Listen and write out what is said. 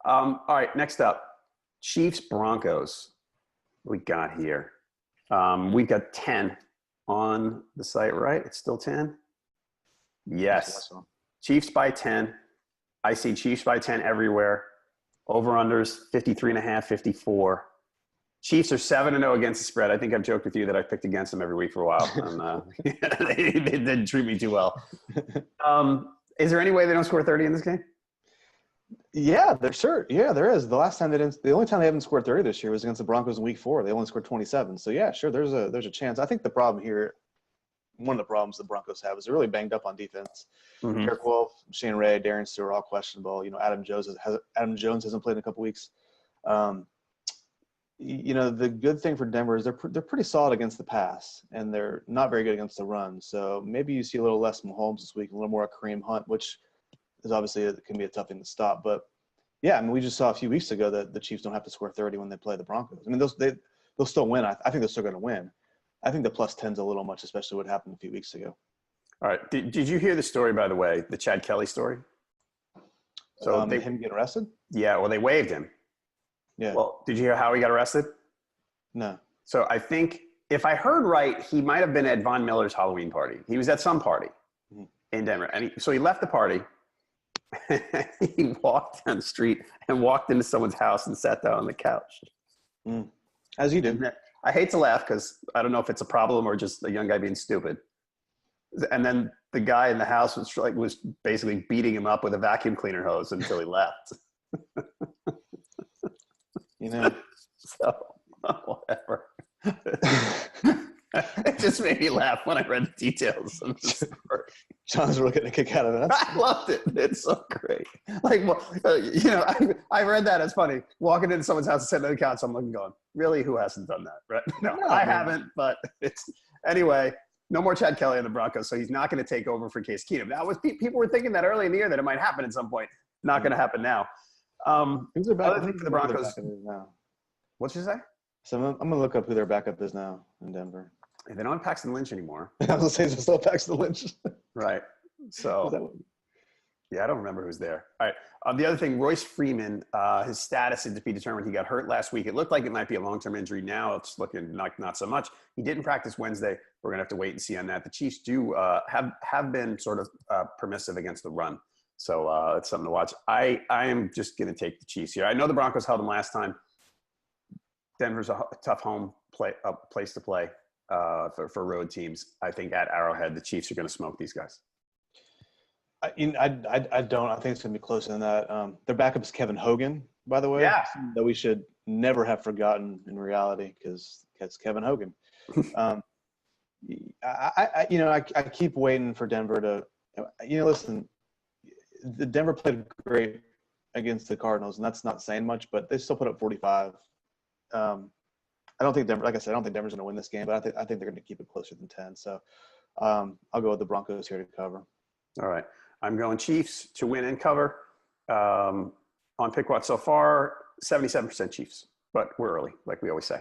All right, next up, Chiefs Broncos. What we got here? We got 10 on the site, right? It's still 10? Yes. Chiefs by 10. I see Chiefs by 10 everywhere. Over-unders 53.5, 54. Chiefs are 7-0 against the spread. I think I've joked with you that I picked against them every week for a while. And, they didn't treat me too well. Is there any way they don't score 30 in this game? Yeah, there is. The only time they haven't scored 30 this year was against the Broncos in week 4. They only scored 27. So yeah, sure, there's a chance. I think the problem here, one of the problems the Broncos have is they're really banged up on defense. Mm-hmm. Derek Wolfe, Shane Ray, Darian Stewart, all questionable. Adam Jones hasn't played in a couple weeks. The good thing for Denver is they're pretty solid against the pass, and they're not very good against the run. So maybe you see a little less Mahomes this week, a little more Kareem Hunt, which is obviously it can be a tough thing to stop. But yeah, I mean, we just saw a few weeks ago that the Chiefs don't have to score 30 when they play the Broncos. I mean, they'll still win. I think they're still going to win. I think the plus 10's a little much, especially what happened a few weeks ago. All right. Did you hear the story, by the way, the Chad Kelly story? So him getting arrested? Yeah, well, they waived him. Yeah. Well, did you hear how he got arrested? No. So I think, if I heard right, he might have been at Von Miller's Halloween party. He was at some party in Denver. And so he left the party. He walked down the street and walked into someone's house and sat down on the couch. As you do. I hate to laugh because I don't know if it's a problem or just a young guy being stupid. And then the guy in the house was basically beating him up with a vacuum cleaner hose until he left. So whatever. It just made me laugh when I read the details of the story. John's really getting a kick out of that. I loved it. It's so great. I read that as funny. Walking into someone's house and sitting on the couch, I'm looking, going, really? Who hasn't done that? Right? No, I haven't. But anyway. No more Chad Kelly on the Broncos, so he's not going to take over for Case Keenum. People were thinking that early in the year that it might happen at some point. Not going to happen now. Other thing for the Broncos. What'd you say? So I'm going to look up who their backup is now in Denver. They don't have Paxton Lynch anymore. I was going to say, it's still Paxton Lynch. Right. So, yeah, I don't remember who's there. All right. The other thing, Royce Freeman, his status is to be determined. He got hurt last week. It looked like it might be a long-term injury. Now it's looking like not so much. He didn't practice Wednesday. We're going to have to wait and see on that. The Chiefs do have been sort of permissive against the run. So it's something to watch. I am just going to take the Chiefs here. I know the Broncos held them last time. Denver's a tough place to play for road teams. I think at Arrowhead, the Chiefs are going to smoke these guys. I don't. I think it's going to be closer than that. Their backup is Kevin Hogan, by the way. Yeah. That we should never have forgotten in reality because it's Kevin Hogan. I keep waiting for Denver to listen, the Denver played great against the Cardinals, and that's not saying much, but they still put up 45. I don't think Denver, like I said, I don't think Denver's going to win this game, but I think they're going to keep it closer than 10. So I'll go with the Broncos here to cover. All right. I'm going Chiefs to win and cover. On Pick What so far, 77% Chiefs, but we're early, like we always say.